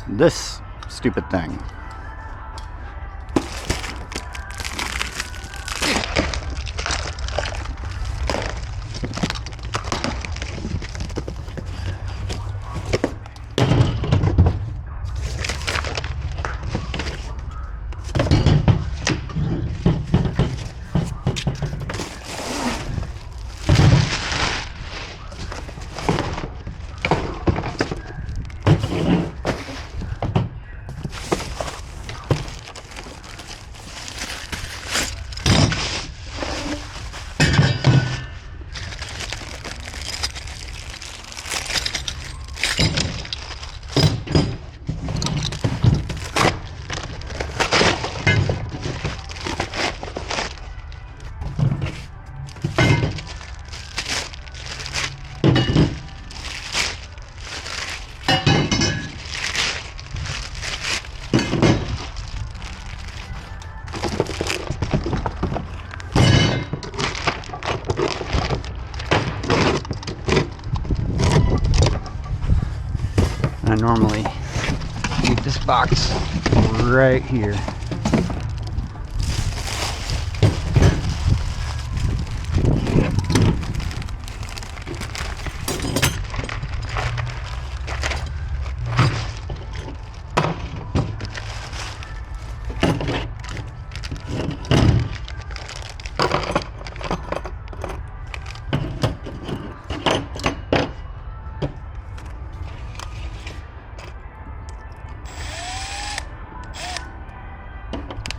this stupid thing. I normally keep this box right here.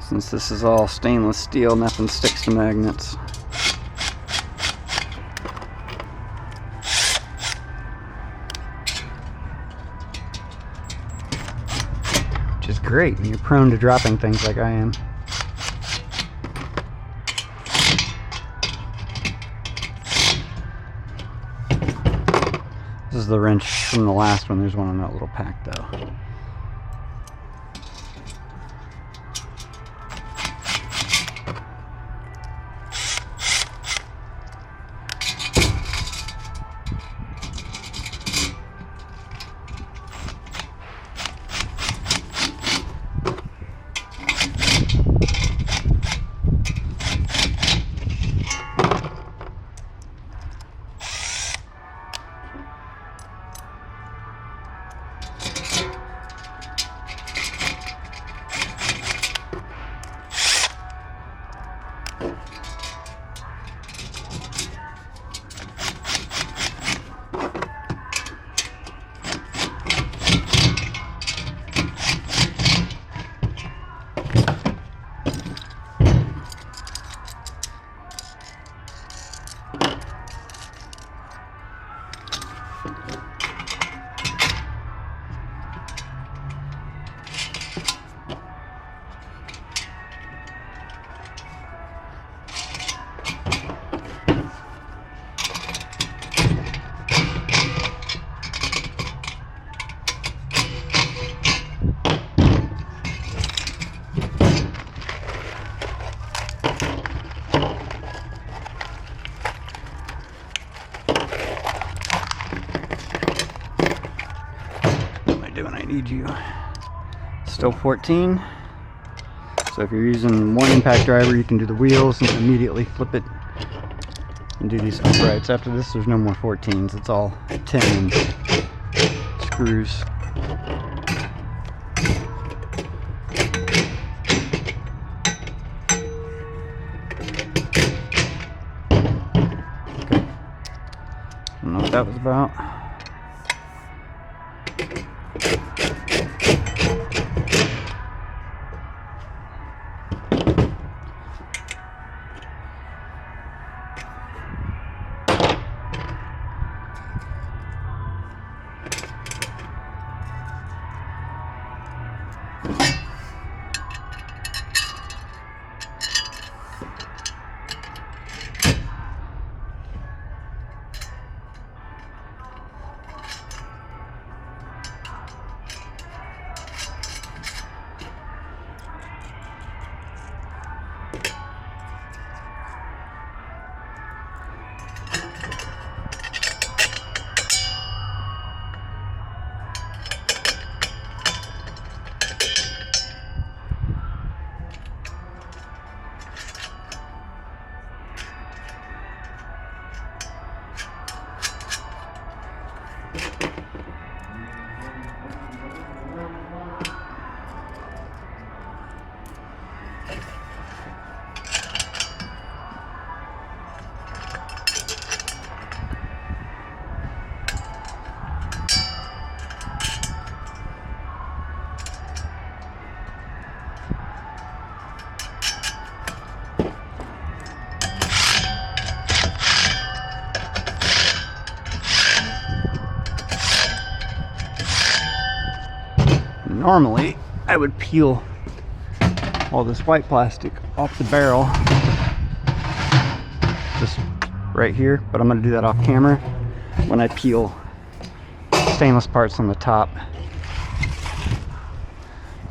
Since this is all stainless steel, nothing sticks to magnets. Which is great when you're prone to dropping things like I am. This is the wrench from the last one. There's one on that little pack though. Need you. Still 14. So if you're using one impact driver, you can do the wheels and immediately flip it and do these uprights. After this, there's no more 14s. It's all 10 screws. Okay. I don't know what that was about. Normally, I would peel all this white plastic off the barrel, just right here, but I'm going to do that off camera when I peel stainless parts on the top.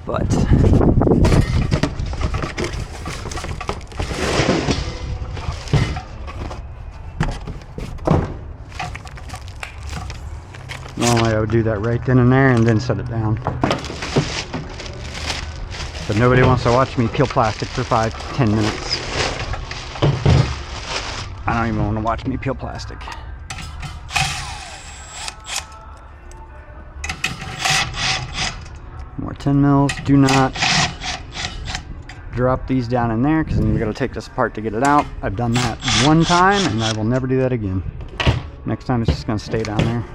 But normally I would do that right then and there and then set it down. But nobody wants to watch me peel plastic for 5 to 10 minutes. I don't even want to watch me peel plastic. More 10 mils. Do not drop these down in there, because then you're going to take this apart to get it out. I've done that one time and I will never do that again. Next time it's just going to stay down there.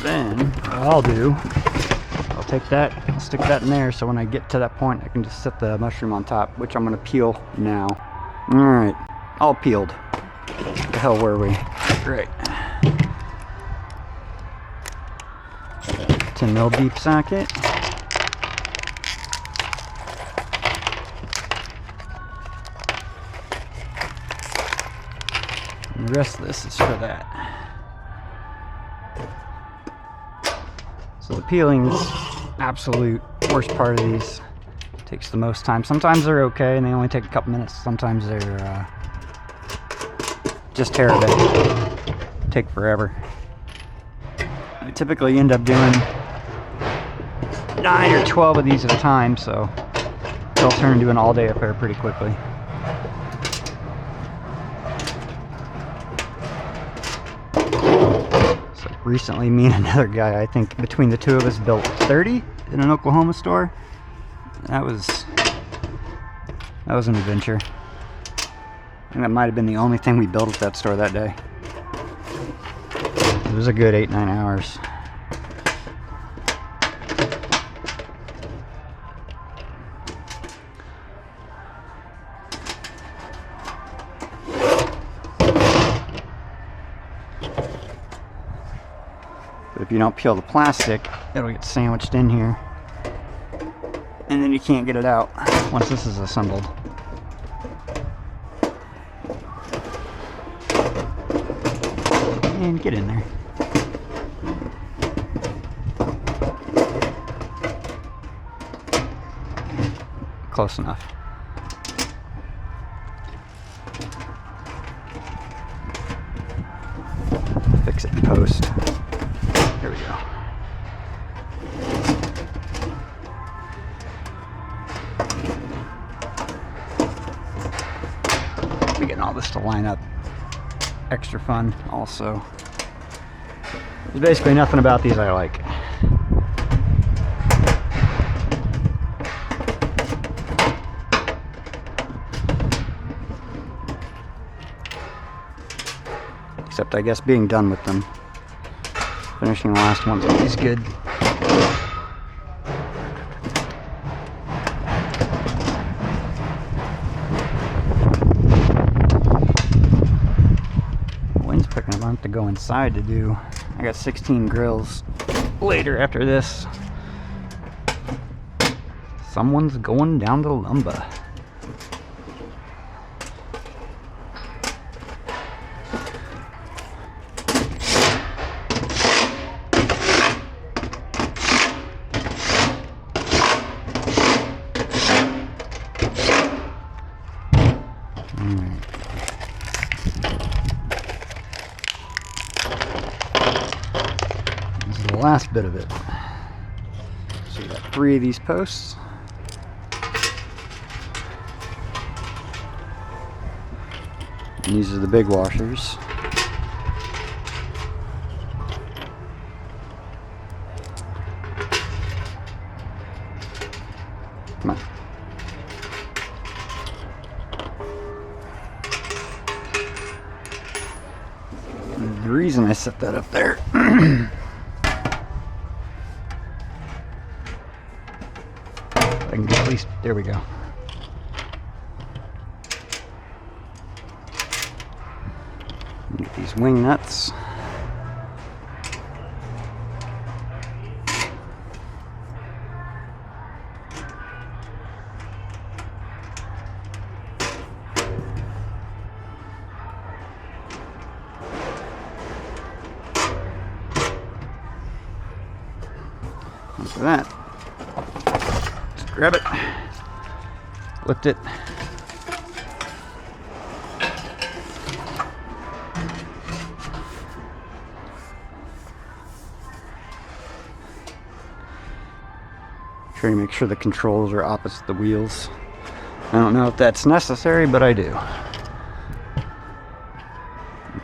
Then what I'll do, I'll take that, I'll stick that in there, so when I get to that point I can just set the mushroom on top, which I'm going to peel now. Alright, all peeled. What the hell were we? Great. 10 mil deep socket. And the rest of this is for that. So the peeling's absolute worst part of these. Takes the most time. Sometimes they're okay and they only take a couple minutes. Sometimes they're just terrible. Take forever. I typically end up doing 9 or 12 of these at a time, so they'll turn into an all-day affair pretty quickly. Recently, me and another guy, I think between the two of us, built 30 in an Oklahoma store. That was an adventure. I think that might have been the only thing we built at that store that day. It was a good 8-9 hours. But if you don't peel the plastic, it'll get sandwiched in here. And then you can't get it out once this is assembled. And get in there. Close enough. Fix it in post. There we go. We're getting all this to line up. Extra fun also. There's basically nothing about these I like. Except I guess being done with them. Finishing the last one's always good. The wind's picking up. I have to go inside to do. I got 16 grills later after this. Someone's going down to lumber. Last bit of it. So we got 3 of these posts. And these are the big washers. Come on. The reason I set that up there I can get at least, there we go. Get these wing nuts. After that, just grab it, lift it, try to make sure the controls are opposite the wheels. I don't know if that's necessary, but I do.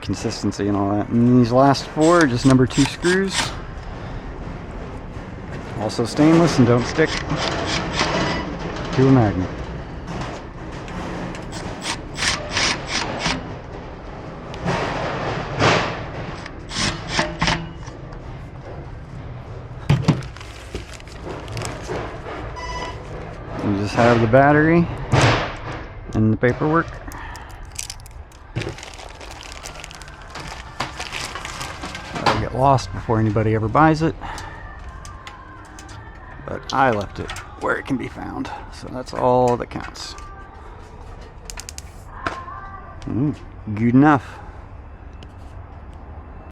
Consistency and all that. And these last 4 are just number 2 screws. Also stainless and don't stick to a magnet. You just have the battery and the paperwork. That'll get lost before anybody ever buys it. But I left it where it can be found, so that's all that counts. Good enough.